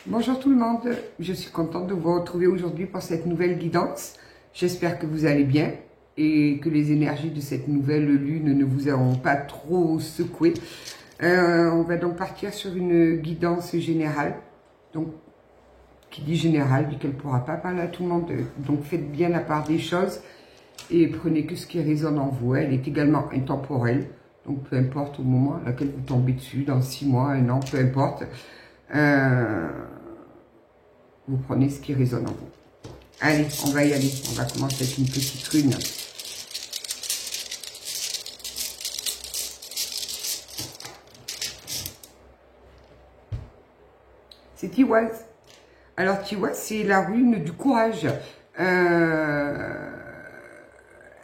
Bonjour tout le monde, je suis contente de vous retrouver aujourd'hui pour cette nouvelle guidance. J'espère que vous allez bien et que les énergies de cette nouvelle lune ne vous auront pas trop secoué. On va donc partir sur une guidance générale. Donc, qui dit générale dit qu'elle ne pourra pas parler à tout le monde. Donc faites bien la part des choses et prenez que ce qui résonne en vous. Elle est également intemporelle. Donc peu importe au moment à laquelle vous tombez dessus, dans 6 mois, 1 an, peu importe. Vous prenez ce qui résonne en vous. Allez, on va y aller. On va commencer avec une petite rune. C'est Tiwaz. Alors Tiwaz, c'est la rune du courage. Elle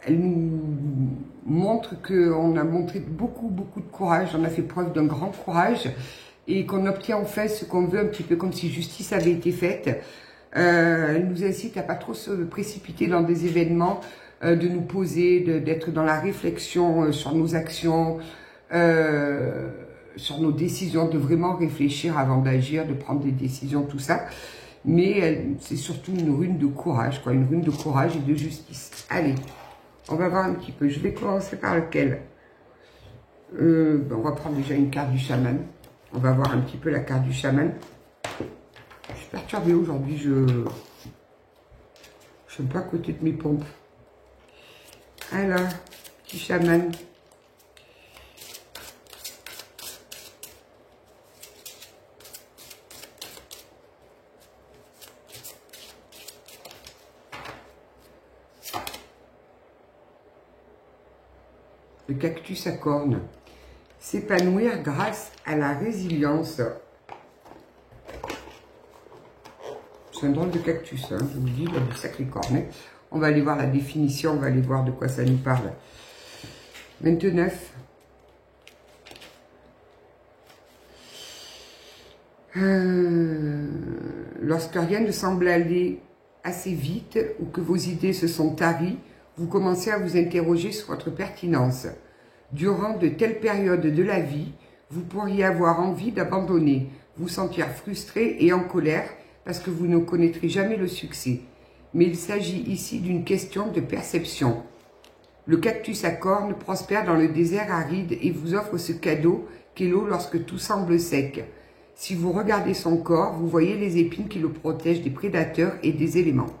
nous montre qu'on a montré beaucoup de courage. On a fait preuve d'un grand courage. Et qu'on obtient enfin ce qu'on veut, un petit peu comme si justice avait été faite. Elle nous incite à pas trop se précipiter dans des événements, de nous poser, d'être dans la réflexion sur nos actions, sur nos décisions, de vraiment réfléchir avant d'agir, de prendre des décisions, tout ça. Mais c'est surtout une rune de courage, quoi, une rune de courage et de justice. Allez, on va voir un petit peu. Je vais commencer par lequel on va prendre déjà une carte du chaman. On va voir un petit peu la carte du chaman. Je suis perturbée aujourd'hui, je ne suis pas à côté de mes pompes. Alors, petit chaman. Le cactus à cornes. S'épanouir grâce à la résilience. C'est un drôle de cactus, hein, je vous le dis, il a de sacrés cornets. On va aller voir la définition, on va aller voir de quoi ça nous parle. 29. Lorsque rien ne semble aller assez vite ou que vos idées se sont taries, vous commencez à vous interroger sur votre pertinence. Durant de telles périodes de la vie, vous pourriez avoir envie d'abandonner, vous sentir frustré et en colère parce que vous ne connaîtrez jamais le succès. Mais il s'agit ici d'une question de perception. Le cactus à cornes prospère dans le désert aride et vous offre ce cadeau qu'est l'eau lorsque tout semble sec. Si vous regardez son corps, vous voyez les épines qui le protègent des prédateurs et des éléments.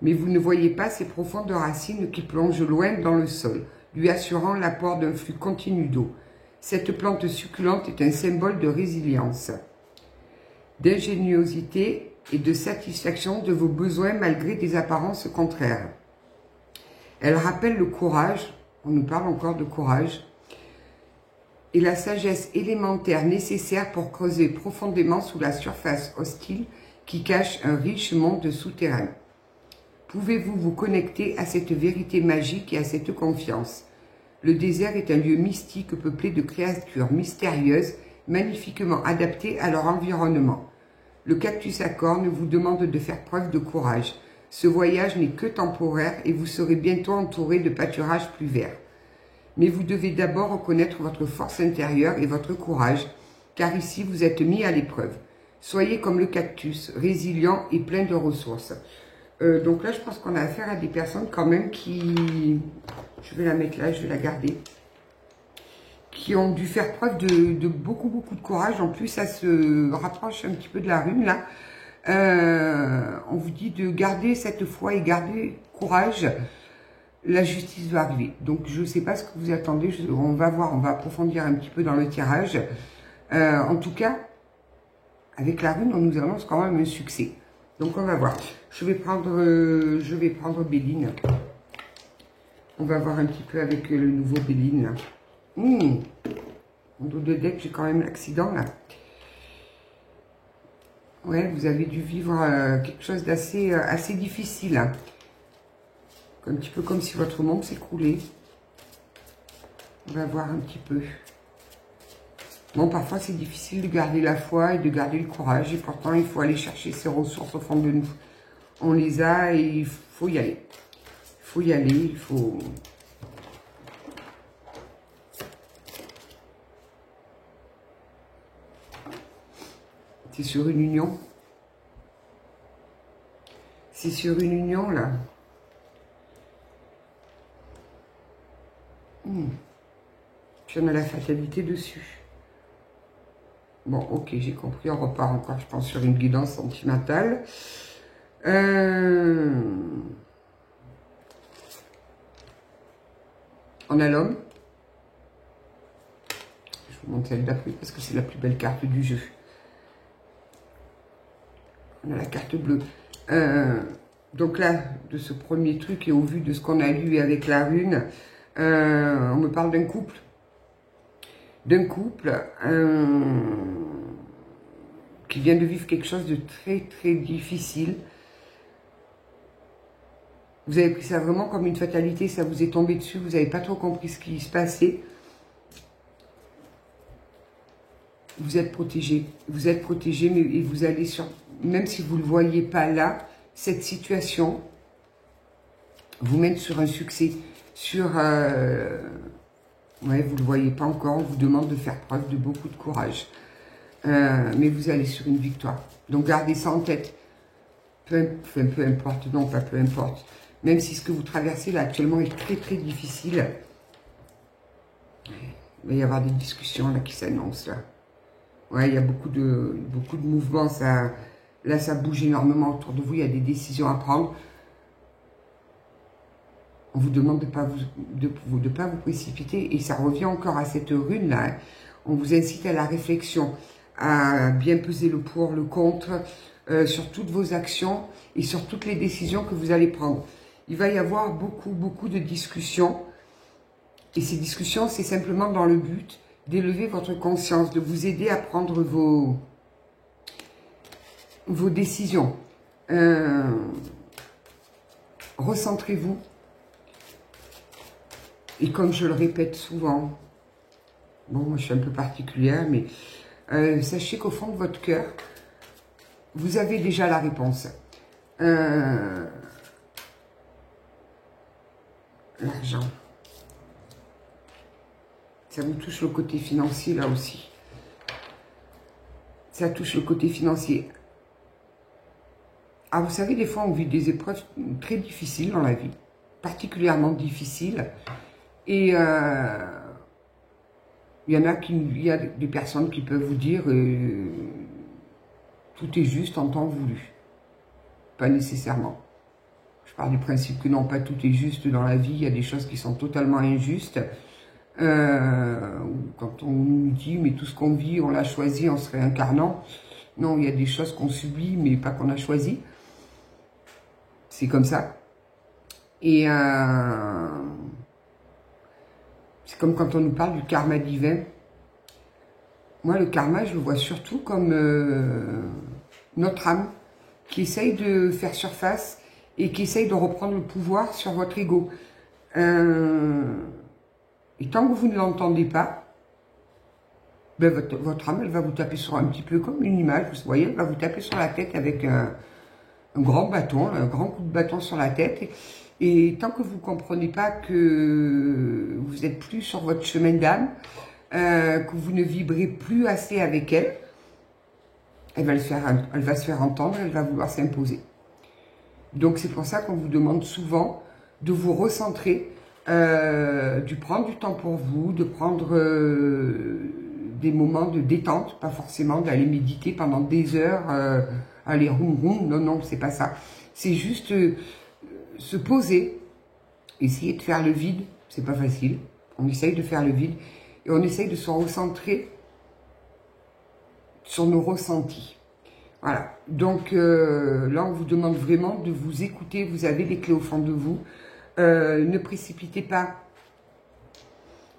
Mais vous ne voyez pas ses profondes racines qui plongent loin dans le sol, lui assurant l'apport d'un flux continu d'eau. Cette plante succulente est un symbole de résilience, d'ingéniosité et de satisfaction de vos besoins malgré des apparences contraires. Elle rappelle le courage, on nous parle encore de courage, et la sagesse élémentaire nécessaire pour creuser profondément sous la surface hostile qui cache un riche monde souterrain. Pouvez-vous vous connecter à cette vérité magique et à cette confiance? Le désert est un lieu mystique peuplé de créatures mystérieuses, magnifiquement adaptées à leur environnement. Le cactus à cornes vous demande de faire preuve de courage. Ce voyage n'est que temporaire et vous serez bientôt entouré de pâturages plus verts. Mais vous devez d'abord reconnaître votre force intérieure et votre courage, car ici vous êtes mis à l'épreuve. Soyez comme le cactus, résilient et plein de ressources. Donc là, je pense qu'on a affaire à des personnes quand même qui... Je vais la mettre là, je vais la garder. Qui ont dû faire preuve de beaucoup de courage. En plus, ça se rapproche un petit peu de la rune là. On vous dit de garder cette foi et garder courage. La justice va arriver. Donc, je ne sais pas ce que vous attendez. On va voir, on va approfondir un petit peu dans le tirage. En tout cas, avec la rune, on nous annonce quand même un succès. Donc, on va voir. Je vais prendre Béline. On va voir un petit peu avec le nouveau Béline. En dos de deck, j'ai quand même l'accident, là. Ouais, vous avez dû vivre quelque chose d'assez assez difficile. Hein. Un petit peu comme si votre monde s'écroulait. On va voir un petit peu. Bon, parfois, c'est difficile de garder la foi et de garder le courage. Et pourtant, il faut aller chercher ces ressources au fond de nous. On les a et il faut y aller. Il faut y aller, il faut... C'est sur une union. C'est sur une union, là. Puis on a la fatalité dessus. Bon, ok, j'ai compris. On repart encore, je pense, sur une guidance sentimentale. On a l'homme. Je vous montre celle d'après parce que c'est la plus belle carte du jeu. On a la carte bleue. Donc là, de ce premier truc et au vu de ce qu'on a lu avec la rune, on me parle d'un couple. D'un couple qui vient de vivre quelque chose de très très difficile. Vous avez pris ça vraiment comme une fatalité, ça vous est tombé dessus, vous n'avez pas trop compris ce qui se passait. Vous êtes protégé, mais vous allez sur... Même si vous ne le voyez pas là, cette situation vous mène sur un succès, sur... Ouais, vous ne le voyez pas encore, on vous demande de faire preuve de beaucoup de courage. Mais vous allez sur une victoire. Donc gardez ça en tête. Peu importe, non, pas peu importe. Même si ce que vous traversez là actuellement est très très difficile, il va y avoir des discussions là qui s'annoncent là. Ouais, il y a beaucoup de mouvements, ça, là ça bouge énormément autour de vous, il y a des décisions à prendre. On vous demande de ne pas vous précipiter et ça revient encore à cette rune là. Hein. On vous incite à la réflexion, à bien peser le pour, le contre sur toutes vos actions et sur toutes les décisions que vous allez prendre. Il va y avoir beaucoup de discussions. Et ces discussions, c'est simplement dans le but d'élever votre conscience, de vous aider à prendre vos décisions. Recentrez-vous. Et comme je le répète souvent, bon, moi je suis un peu particulière, mais sachez qu'au fond de votre cœur, vous avez déjà la réponse. L'argent. Ça vous touche le côté financier là aussi. Ça touche le côté financier. Ah, vous savez, des fois on vit des épreuves très difficiles dans la vie. Particulièrement difficiles. Et il y a des personnes qui peuvent vous dire tout est juste en temps voulu. Pas nécessairement. Je pars du principe que non, pas tout est juste dans la vie. Il y a des choses qui sont totalement injustes. Quand on nous dit, mais tout ce qu'on vit, on l'a choisi en se réincarnant. Non, il y a des choses qu'on subit, mais pas qu'on a choisi. C'est comme ça. Et c'est comme quand on nous parle du karma divin. Moi, le karma, je le vois surtout comme notre âme qui essaye de faire surface et qui essaye de reprendre le pouvoir sur votre ego. Et tant que vous ne l'entendez pas, ben votre âme, elle va vous taper sur un petit peu comme une image, vous voyez, elle va vous taper sur la tête avec un grand bâton, un grand coup de bâton sur la tête. Et tant que vous ne comprenez pas que vous n'êtes plus sur votre chemin d'âme, que vous ne vibrez plus assez avec elle, elle va se faire entendre, elle va vouloir s'imposer. Donc c'est pour ça qu'on vous demande souvent de vous recentrer, de prendre du temps pour vous, de prendre des moments de détente, pas forcément d'aller méditer pendant des heures, aller roum, non, c'est pas ça. C'est juste se poser, essayer de faire le vide, c'est pas facile, on essaye de faire le vide, et on essaye de se recentrer sur nos ressentis. Voilà, donc là on vous demande vraiment de vous écouter, vous avez les clés au fond de vous, ne précipitez pas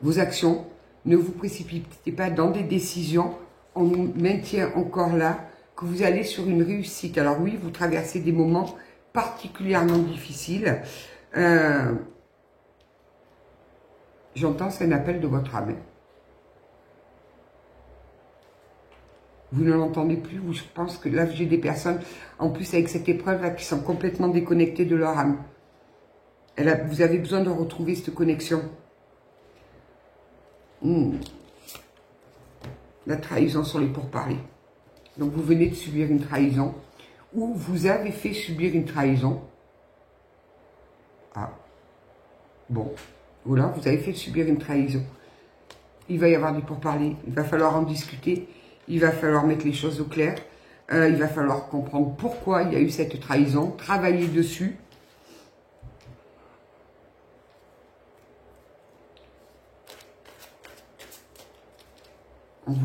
vos actions, ne vous précipitez pas dans des décisions, on nous maintient encore là, que vous allez sur une réussite. Alors oui, vous traversez des moments particulièrement difficiles, j'entends, c'est un appel de votre âme. Vous ne l'entendez plus, je pense que là j'ai des personnes, en plus avec cette épreuve-là, qui sont complètement déconnectées de leur âme. Vous avez besoin de retrouver cette connexion. La trahison sur les pourparlers. Donc vous venez de subir une trahison, ou vous avez fait subir une trahison. Ah, bon, voilà, vous avez fait subir une trahison. Il va y avoir des pourparlers, il va falloir en discuter, il va falloir mettre les choses au clair, il va falloir comprendre pourquoi il y a eu cette trahison, travailler dessus.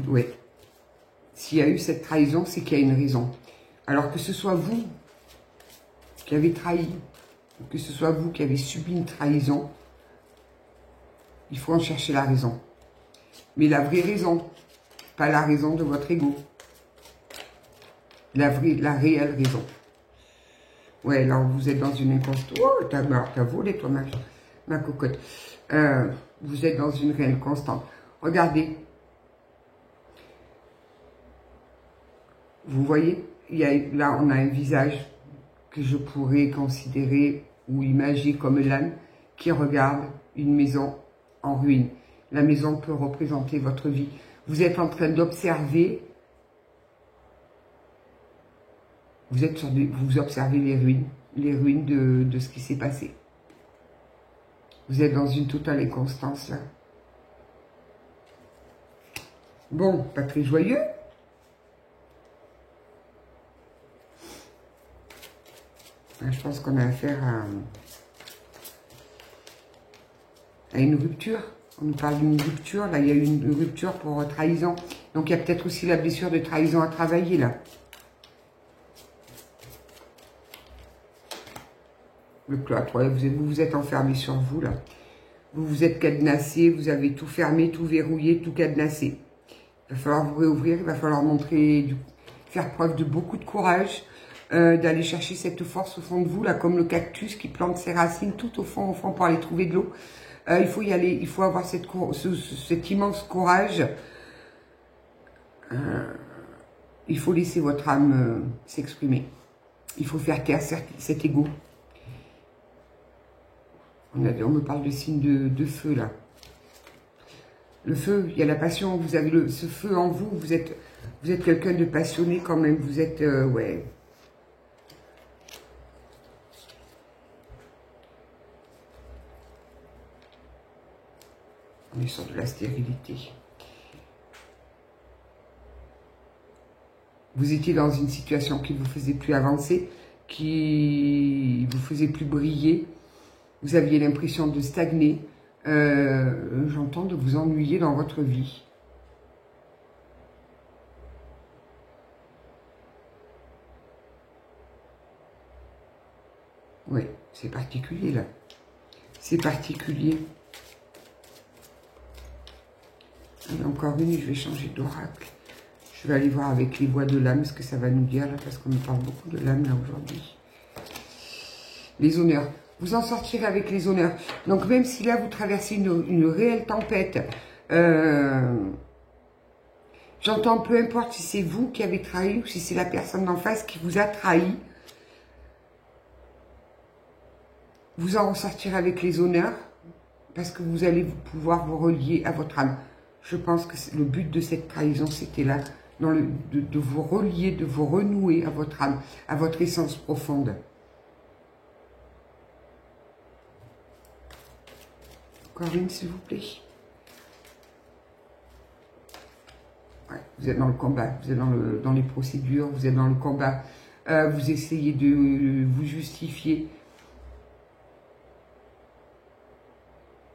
Ouais. S'il y a eu cette trahison, c'est qu'il y a une raison. Alors que ce soit vous qui avez trahi, que ce soit vous qui avez subi une trahison, il faut en chercher la raison. Mais la vraie raison, pas la raison de votre ego. La réelle raison. Ouais, là, vous êtes dans une inconstance. Oh, t'as volé, toi, ma cocotte. Vous êtes dans une réelle constante. Regardez. Vous voyez, là, on a un visage que je pourrais considérer ou imaginer comme l'âne qui regarde une maison en ruine. La maison peut représenter votre vie. Vous êtes en train d'observer, vous observez les ruines de ce qui s'est passé. Vous êtes dans une totale inconstance là. Bon, pas très joyeux. Je pense qu'on a affaire à une rupture. On nous parle d'une rupture. Là, il y a eu une rupture pour trahison. Donc, il y a peut-être aussi la blessure de trahison à travailler, là. Le cloître, ouais, vous vous êtes enfermé sur vous, là. Vous vous êtes cadenassé, vous avez tout fermé, tout verrouillé, tout cadenassé. Il va falloir vous réouvrir, il va falloir faire preuve de beaucoup de courage. D'aller chercher cette force au fond de vous, là, comme le cactus qui plante ses racines tout au fond, pour aller trouver de l'eau. Il faut y aller, il faut avoir cet immense courage. Il faut laisser votre âme s'exprimer. Il faut faire taire cet ego. On me parle de signe de feu, là. Le feu, il y a la passion, vous avez ce feu en vous, vous êtes quelqu'un de passionné quand même, vous êtes, ouais... On est sur de la stérilité. Vous étiez dans une situation qui ne vous faisait plus avancer, qui vous faisait plus briller. Vous aviez l'impression de stagner. J'entends de vous ennuyer dans votre vie. Oui, c'est particulier là. C'est particulier. Encore une, je vais changer d'oracle. Je vais aller voir avec les voix de l'âme ce que ça va nous dire là, parce qu'on me parle beaucoup de l'âme là aujourd'hui. Les honneurs. Vous en sortirez avec les honneurs. Donc même si là vous traversez une réelle tempête, j'entends peu importe si c'est vous qui avez trahi ou si c'est la personne d'en face qui vous a trahi, vous en sortirez avec les honneurs parce que vous allez pouvoir vous relier à votre âme. Je pense que le but de cette trahison, c'était là, de vous relier, de vous renouer à votre âme, à votre essence profonde. Encore une, s'il vous plaît. Ouais, vous êtes dans le combat, vous êtes dans les procédures, vous êtes dans le combat. Vous essayez de vous justifier.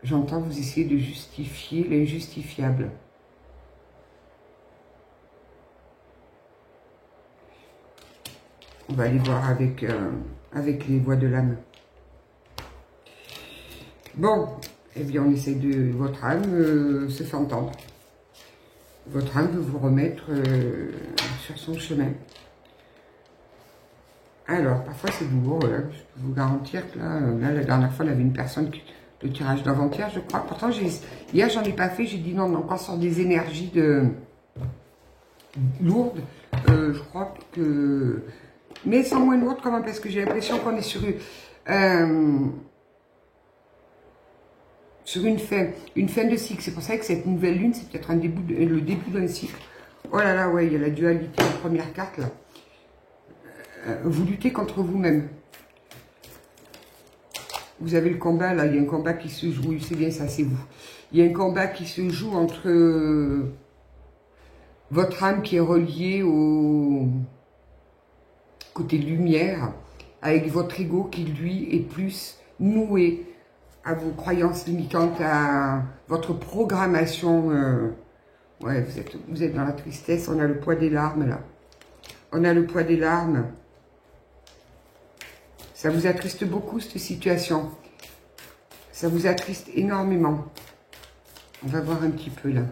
J'entends vous essayer de justifier l'injustifiable. On va aller voir avec les voix de l'âme. Bon, eh bien on essaie de... Votre âme se fait entendre. Votre âme veut vous remettre sur son chemin. Alors, parfois c'est douloureux, hein. Je peux vous garantir que là, la dernière fois, il y avait une personne qui... Le tirage d'avant-hier, je crois. Pourtant, hier, j'en ai pas fait. J'ai dit non, on est encore sur des énergies lourdes. Je crois que... Mais sans moins lourdes quand même, parce que j'ai l'impression qu'on est sur une fin de cycle. C'est pour ça que cette nouvelle lune, c'est peut-être le début d'un cycle. Oh là là, ouais, il y a la dualité en première carte, là. Vous luttez contre vous-même. Vous avez le combat, là, il y a un combat qui se joue, oui, c'est bien ça, c'est vous. Il y a un combat qui se joue entre votre âme qui est reliée au côté lumière, avec votre ego qui, lui, est plus noué à vos croyances limitantes, à votre programmation. Ouais, vous êtes dans la tristesse, on a le poids des larmes, là. On a le poids des larmes. Ça vous attriste beaucoup, cette situation. Ça vous attriste énormément. On va voir un petit peu, là.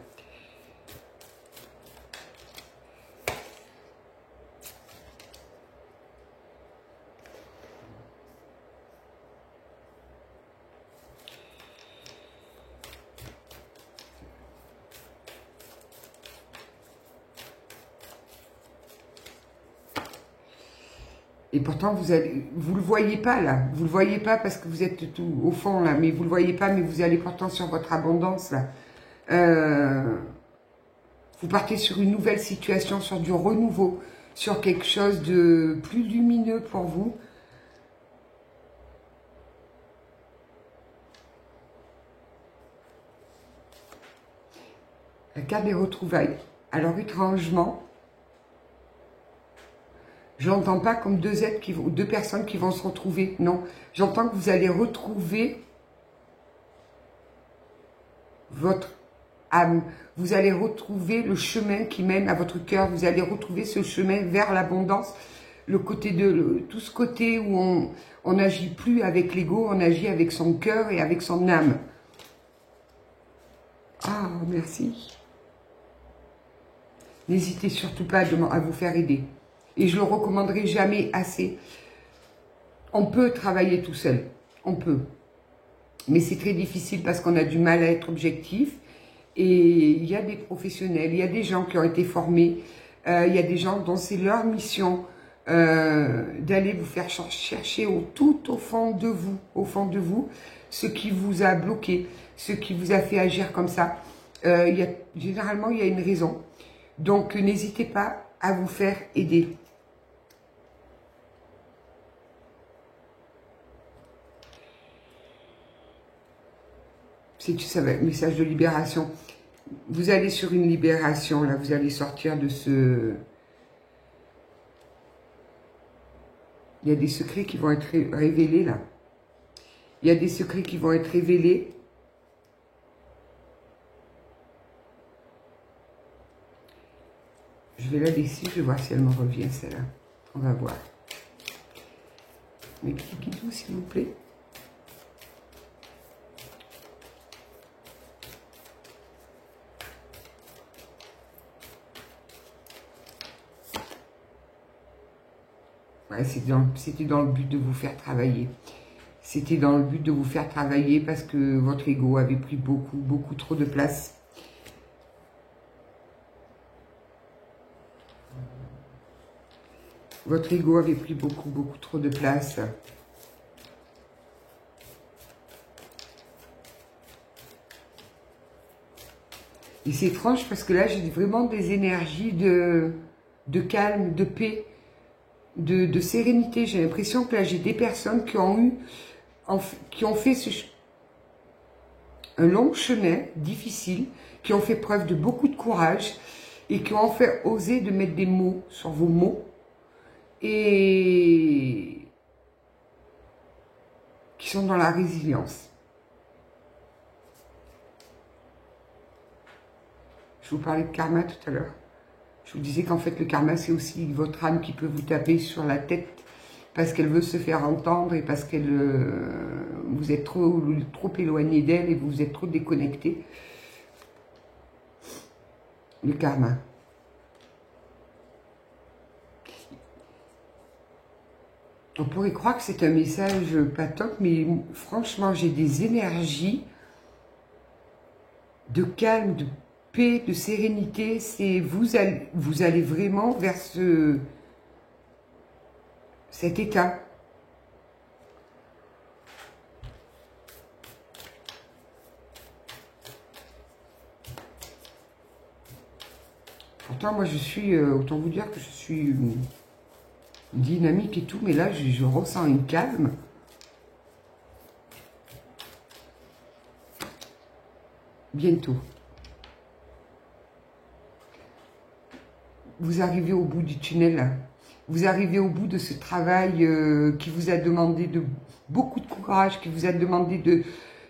Et pourtant, vous le voyez pas, là. Vous le voyez pas parce que vous êtes tout au fond, là. Mais vous le voyez pas, mais vous allez pourtant sur votre abondance, là. Vous partez sur une nouvelle situation, sur du renouveau, sur quelque chose de plus lumineux pour vous. La carte des retrouvailles. Alors, étrangement, je l'entends pas comme deux personnes qui vont se retrouver. Non, j'entends que vous allez retrouver votre âme. Vous allez retrouver le chemin qui mène à votre cœur. Vous allez retrouver ce chemin vers l'abondance. Le côté tout ce côté où on n'agit plus avec l'ego, on agit avec son cœur et avec son âme. Ah, merci. N'hésitez surtout pas à vous faire aider. Et je le recommanderai jamais assez. On peut travailler tout seul. On peut. Mais c'est très difficile parce qu'on a du mal à être objectif. Et il y a des professionnels, il y a des gens qui ont été formés. Il y a des gens dont c'est leur mission d'aller vous faire chercher tout au fond de vous, ce qui vous a bloqué, ce qui vous a fait agir comme ça. Généralement, il y a une raison. Donc, n'hésitez pas à vous faire aider. C'est un message de libération. Vous allez sur une libération, là, vous allez sortir de ce... Il y a des secrets qui vont être révélés, là. Il y a des secrets qui vont être révélés. Je vais la laisser, je vais voir si elle me revient, celle-là. On va voir. Mes petits guidous, s'il vous plaît. Ouais, c'était dans le but de vous faire travailler. C'était dans le but de vous faire travailler parce que votre ego avait pris beaucoup trop de place. Votre ego avait pris beaucoup trop de place. Et c'est étrange parce que là, j'ai vraiment des énergies de calme, de paix, de sérénité. J'ai l'impression que là, j'ai des personnes qui ont fait un long chemin difficile, qui ont fait preuve de beaucoup de courage et qui ont en fait osé de mettre des mots sur vos mots et qui sont dans la résilience. Je vous parlais de karma tout à l'heure. Je vous disais qu'en fait, le karma, c'est aussi votre âme qui peut vous taper sur la tête parce qu'elle veut se faire entendre et parce qu'elle vous êtes trop éloigné d'elle et vous êtes trop déconnecté. Le karma. On pourrait croire que c'est un message pas top, mais franchement, j'ai des énergies de calme, de paix, de sérénité. C'est vous allez vraiment vers cet état. Pourtant, moi, je suis, autant vous dire que je suis dynamique et tout, mais là, je ressens une calme. Bientôt. Vous arrivez au bout du tunnel. Vous arrivez au bout de ce travail qui vous a demandé beaucoup de courage, qui vous a demandé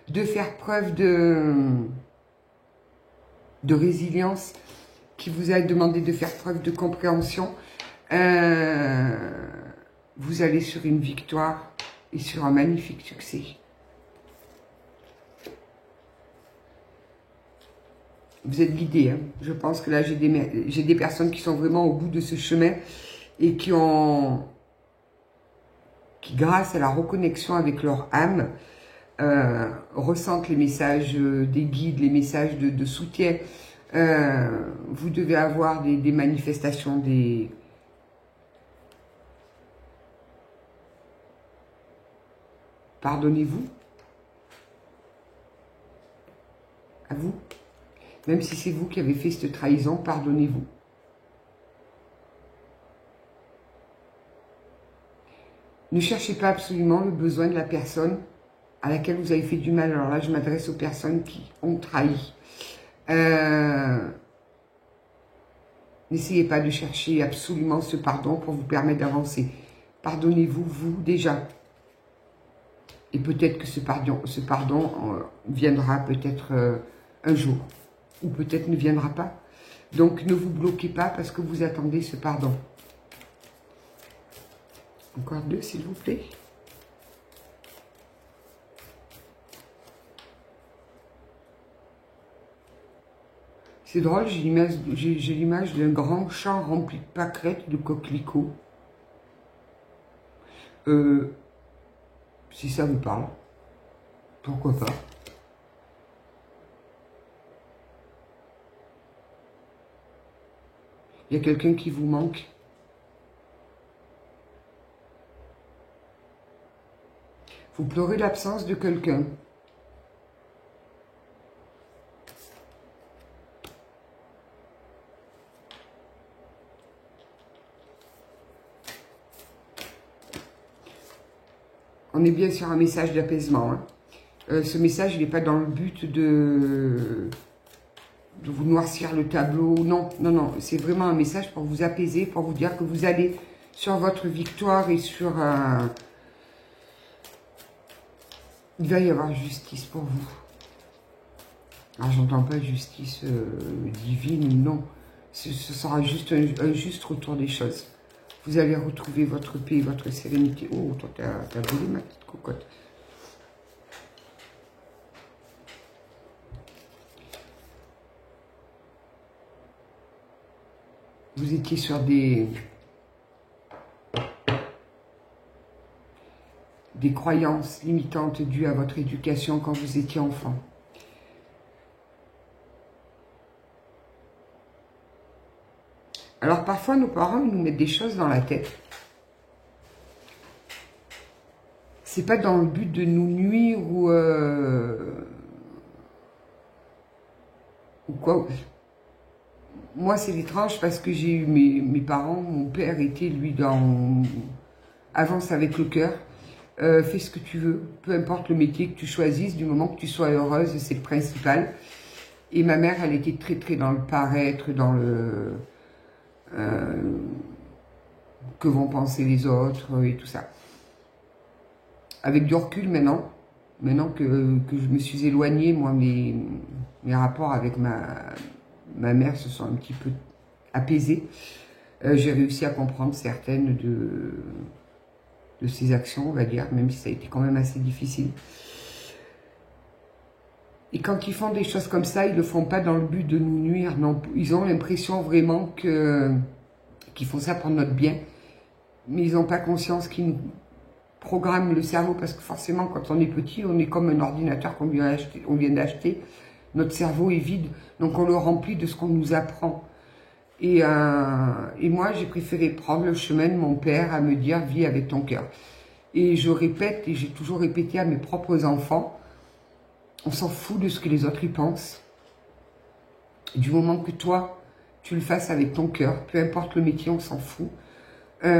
de faire preuve de résilience, qui vous a demandé de faire preuve de compréhension. Vous allez sur une victoire et sur un magnifique succès. Vous êtes guidés, hein. Je pense que là, j'ai des personnes qui sont vraiment au bout de ce chemin et qui, grâce à la reconnexion avec leur âme, ressentent les messages des guides, les messages de soutien. Vous devez avoir des manifestations, Pardonnez-vous. À vous. Même si c'est vous qui avez fait cette trahison, pardonnez-vous. Ne cherchez pas absolument le besoin de la personne à laquelle vous avez fait du mal. Alors là, je m'adresse aux personnes qui ont trahi. N'essayez pas de chercher absolument ce pardon pour vous permettre d'avancer. Pardonnez-vous, vous, déjà. Et peut-être que ce pardon viendra peut-être un jour. Ou peut-être ne viendra pas. Donc ne vous bloquez pas parce que vous attendez ce pardon. Encore 2, s'il vous plaît. C'est drôle, j'ai l'image d'un grand champ rempli de pâquerettes de coquelicots. Si ça vous parle, pourquoi pas. Il y a quelqu'un qui vous manque. Vous pleurez l'absence de quelqu'un. On est bien sur un message d'apaisement. Hein. Ce message, il n'est pas dans le but de vous noircir le tableau. Non, non, non. C'est vraiment un message pour vous apaiser, pour vous dire que vous allez sur votre victoire et sur... il va y avoir justice pour vous. Alors, j'entends pas justice divine, non. Ce sera juste un juste retour des choses. Vous allez retrouver votre paix, votre sérénité. Oh, toi, t'as volé ma petite cocotte. Vous étiez sur des croyances limitantes dues à votre éducation quand vous étiez enfant. Alors parfois, nos parents nous mettent des choses dans la tête. C'est pas dans le but de nous nuire ou quoi. Moi, c'est étrange parce que j'ai eu mes parents, mon père était, lui, dans... Avance avec le cœur, fais ce que tu veux, peu importe le métier que tu choisisses, du moment que tu sois heureuse, c'est le principal. Et ma mère, elle était très, très dans le paraître, dans le... que vont penser les autres et tout ça. Avec du recul maintenant que je me suis éloignée, moi, mes rapports avec ma mère se sont un petit peu apaisés. J'ai réussi à comprendre certaines de ses actions, on va dire, même si ça a été quand même assez difficile. Et quand ils font des choses comme ça, ils ne le font pas dans le but de nous nuire, non. Ils ont l'impression vraiment qu'ils font ça pour notre bien, mais ils n'ont pas conscience qu'ils nous programment le cerveau, parce que forcément, quand on est petit, on est comme un ordinateur qu'on vient d'acheter. Notre cerveau est vide, donc on le remplit de ce qu'on nous apprend. Et moi, j'ai préféré prendre le chemin de mon père à me dire « vis avec ton cœur ». Et je répète, et j'ai toujours répété à mes propres enfants, on s'en fout de ce que les autres y pensent. Du moment que toi, tu le fasses avec ton cœur, peu importe le métier, on s'en fout. J'ai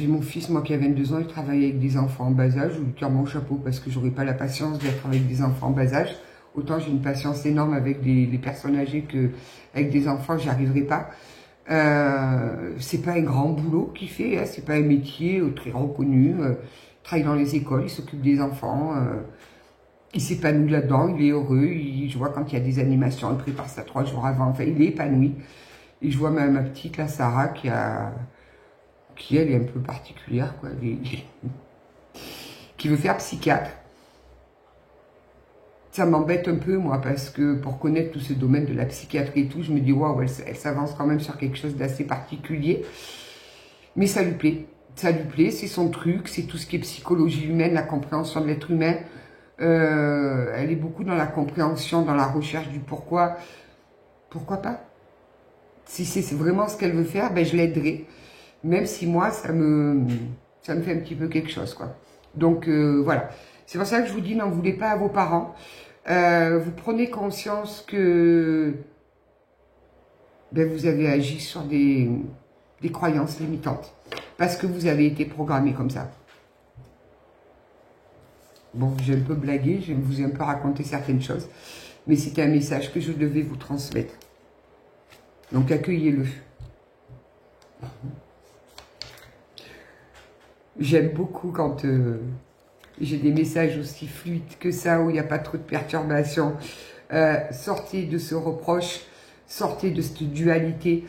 mon fils, moi qui a 22 ans, il travaille avec des enfants en bas âge. Je lui tire mon chapeau parce que j'aurais pas la patience d'être avec des enfants en bas âge. Autant j'ai une patience énorme avec les personnes âgées que avec des enfants, j'y arriverai pas. C'est pas un grand boulot qu'il fait, hein, c'est pas un métier très reconnu. Il travaille dans les écoles, il s'occupe des enfants. Il s'épanouit là-dedans, il est heureux. Je vois quand il y a des animations, il prépare ça 3 jours avant. Enfin, il est épanoui. Et je vois ma petite, la Sarah, qui elle est un peu particulière, quoi. Qui veut faire psychiatre. Ça m'embête un peu, moi, parce que pour connaître tout ce domaine de la psychiatrie et tout, je me dis, waouh, elle s'avance quand même sur quelque chose d'assez particulier. Mais ça lui plaît. Ça lui plaît, c'est son truc, c'est tout ce qui est psychologie humaine, la compréhension de l'être humain. Elle est beaucoup dans la compréhension, dans la recherche du pourquoi. Pourquoi pas? Si c'est vraiment ce qu'elle veut faire, ben je l'aiderai. Même si moi, ça me fait un petit peu quelque chose, quoi. Donc, voilà. C'est pour ça que je vous dis, n'en voulez pas à vos parents. Vous prenez conscience que ben, vous avez agi sur des croyances limitantes. Parce que vous avez été programmé comme ça. Bon, j'ai un peu blagué, je vous ai un peu raconté certaines choses. Mais c'était un message que je devais vous transmettre. Donc, accueillez-le. J'aime beaucoup quand j'ai des messages aussi fluides que ça, où il n'y a pas trop de perturbations. Sortez de ce reproche, sortez de cette dualité.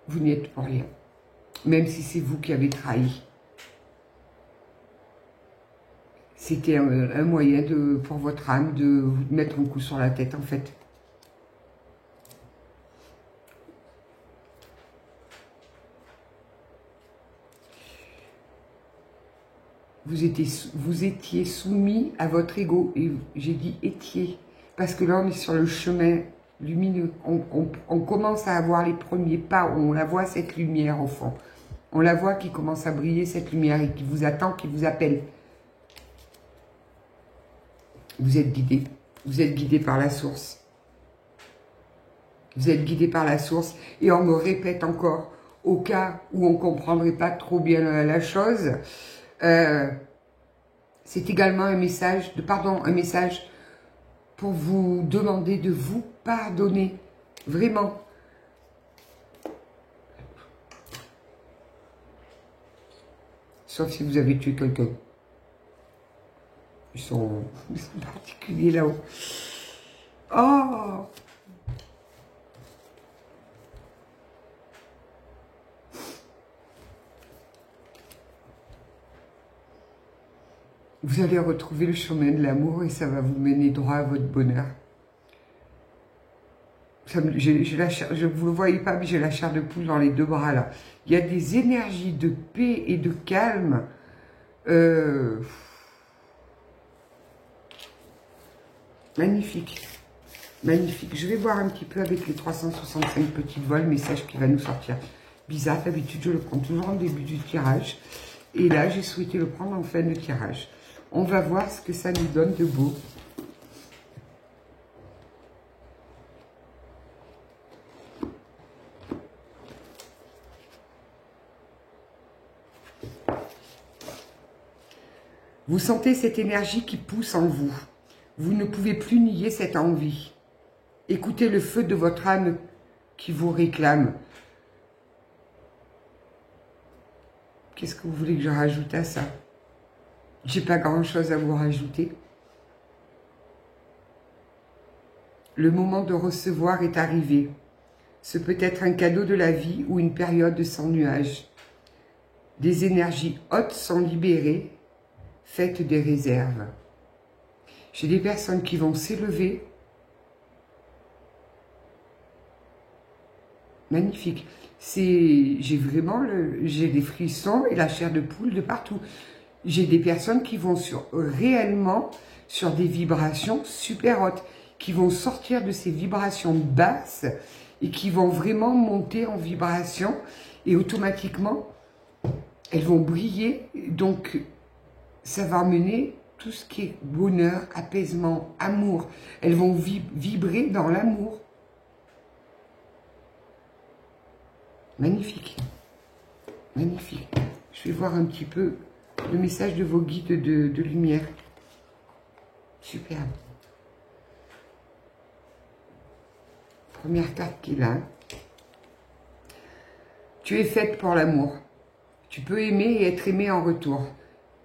Vous n'y êtes pour rien. Même si c'est vous qui avez trahi. C'était un moyen pour votre âme de vous mettre un coup sur la tête, en fait. Vous étiez soumis à votre ego. Et j'ai dit étiez. Parce que là, on est sur le chemin lumineux. On commence à avoir les premiers pas. On la voit, cette lumière, au fond. On la voit qui commence à briller, cette lumière, et qui vous attend, qui vous appelle. Vous êtes guidé. Vous êtes guidé par la source. Vous êtes guidé par la source. Et on me répète encore, au cas où on ne comprendrait pas trop bien la chose, c'est également un message, un message pour vous demander de vous pardonner. Vraiment. Sauf si vous avez tué quelqu'un. Ils sont particuliers là-haut. Oh! Vous allez retrouver le chemin de l'amour et ça va vous mener droit à votre bonheur. Je ne vous le voyez pas, mais j'ai la chair de poule dans les 2 bras là. Il y a des énergies de paix et de calme. Magnifique. Magnifique. Je vais voir un petit peu avec les 365 petites voiles le message qui va nous sortir. Bizarre, d'habitude je le prends toujours en début du tirage. Et là, j'ai souhaité le prendre en fin de tirage. On va voir ce que ça nous donne de beau. Vous sentez cette énergie qui pousse en vous. Vous ne pouvez plus nier cette envie. Écoutez le feu de votre âme qui vous réclame. Qu'est-ce que vous voulez que je rajoute à ça? J'ai pas grand-chose à vous rajouter. Le moment de recevoir est arrivé. Ce peut être un cadeau de la vie ou une période sans nuages. Des énergies hautes sont libérées. Faites des réserves. J'ai des personnes qui vont s'élever. Magnifique. J'ai vraiment j'ai des frissons et la chair de poule de partout. J'ai des personnes qui vont réellement sur des vibrations super hautes, qui vont sortir de ces vibrations basses et qui vont vraiment monter en vibration et automatiquement elles vont briller. Donc ça va mener tout ce qui est bonheur, apaisement, amour. Elles vont vibrer dans l'amour. Magnifique. Magnifique. Je vais voir un petit peu le message de vos guides de lumière. Superbe. Première carte qui est là. Tu es faite pour l'amour. Tu peux aimer et être aimé en retour.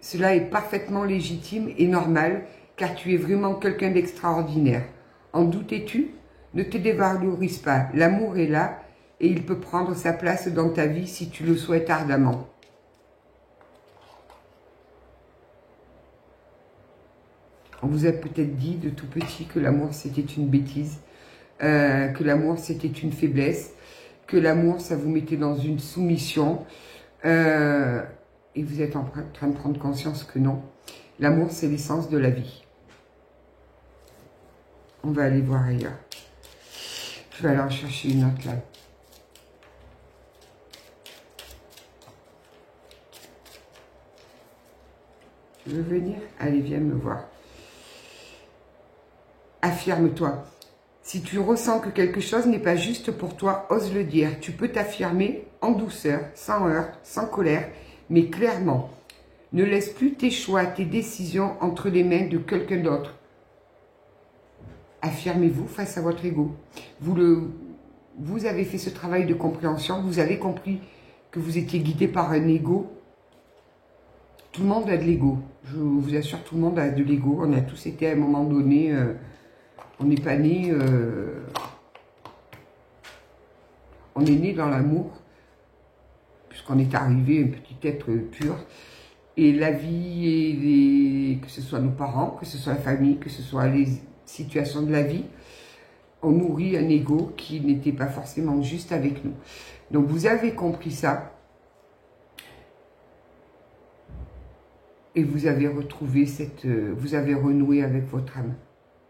Cela est parfaitement légitime et normal, car tu es vraiment quelqu'un d'extraordinaire. En doutais-tu? Ne te dévalorise pas. L'amour est là et il peut prendre sa place dans ta vie si tu le souhaites ardemment. On vous a peut-être dit de tout petit que l'amour c'était une bêtise, que l'amour c'était une faiblesse, que l'amour ça vous mettait dans une soumission, et vous êtes en train de prendre conscience que non. L'amour c'est l'essence de la vie. On va aller voir ailleurs. Je vais aller en chercher une autre là. Tu veux venir? Allez, viens me voir. Affirme-toi. Si tu ressens que quelque chose n'est pas juste pour toi, ose le dire. Tu peux t'affirmer en douceur, sans heurts, sans colère, mais clairement. Ne laisse plus tes choix, tes décisions entre les mains de quelqu'un d'autre. Affirmez-vous face à votre ego. Vous avez fait ce travail de compréhension, vous avez compris que vous étiez guidé par un ego. Tout le monde a de l'ego. Je vous assure, tout le monde a de l'ego. On a tous été à un moment donné... on n'est pas né... on est né dans l'amour, puisqu'on est arrivé un petit être pur. Et la vie, que ce soit nos parents, que ce soit la famille, que ce soit les situations de la vie, on nourrit un ego qui n'était pas forcément juste avec nous. Donc vous avez compris ça. Et vous avez retrouvé cette... vous avez renoué avec votre âme.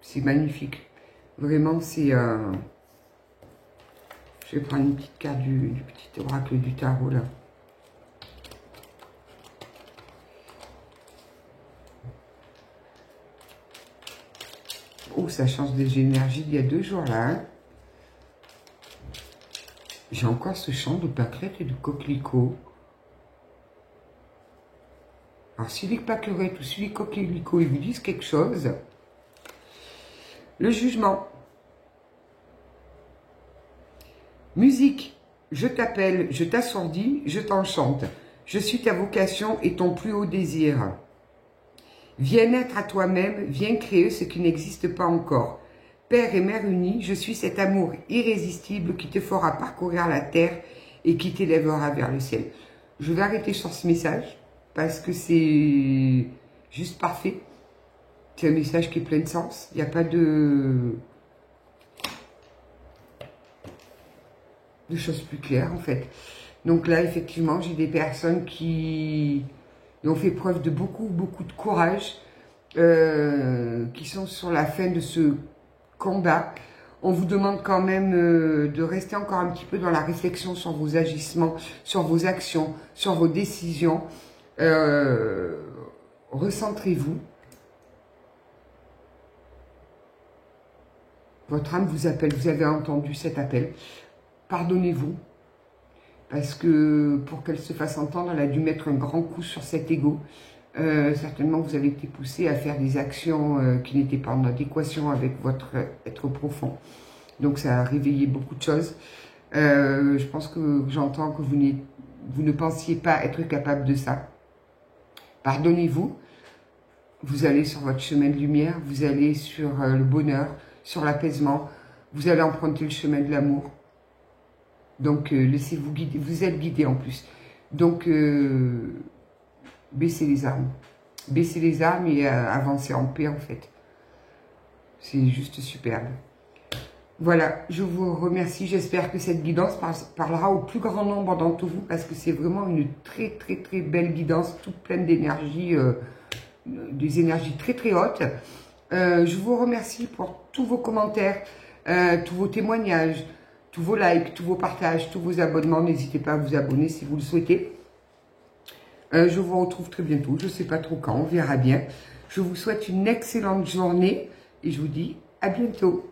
C'est magnifique. Vraiment, c'est... je vais prendre une petite carte du petit oracle du tarot, là. Oh, ça change des énergies d'il y a 2 jours, là. Hein. J'ai encore ce chant de pâquerettes et de coquelicots. Alors, si les pâquerettes ou si les coquelicots, ils vous disent quelque chose... Le jugement. Musique. Je t'appelle, je t'assourdis, je t'enchante. Je suis ta vocation et ton plus haut désir. Viens être à toi-même, viens créer ce qui n'existe pas encore. Père et Mère unis, je suis cet amour irrésistible qui te fera parcourir la terre et qui t'élèvera vers le ciel. Je vais arrêter sur ce message parce que c'est juste parfait. C'est un message qui est plein de sens. Il n'y a pas de choses plus claires, en fait. Donc là, effectivement, j'ai des personnes qui ont fait preuve de beaucoup de courage, qui sont sur la fin de ce combat. On vous demande quand même de rester encore un petit peu dans la réflexion sur vos agissements, sur vos actions, sur vos décisions. Recentrez-vous. Votre âme vous appelle, vous avez entendu cet appel. Pardonnez-vous, parce que pour qu'elle se fasse entendre, elle a dû mettre un grand coup sur cet ego. Certainement, vous avez été poussé à faire des actions qui n'étaient pas en adéquation avec votre être profond. Donc, ça a réveillé beaucoup de choses. Je pense que j'entends que vous ne pensiez pas être capable de ça. Pardonnez-vous. Vous allez sur votre chemin de lumière, vous allez sur le bonheur, sur l'apaisement, vous allez emprunter le chemin de l'amour. Donc, laissez-vous guider, vous êtes guidé en plus. Donc, baissez les armes. Baissez les armes et avancez en paix, en fait. C'est juste superbe. Voilà, je vous remercie. J'espère que cette guidance parlera au plus grand nombre d'entre vous, parce que c'est vraiment une très belle guidance, toute pleine d'énergie, des énergies très hautes. Je vous remercie pour tous vos commentaires, tous vos témoignages, tous vos likes, tous vos partages, tous vos abonnements. N'hésitez pas à vous abonner si vous le souhaitez. Je vous retrouve très bientôt. Je ne sais pas trop quand, on verra bien. Je vous souhaite une excellente journée et je vous dis à bientôt.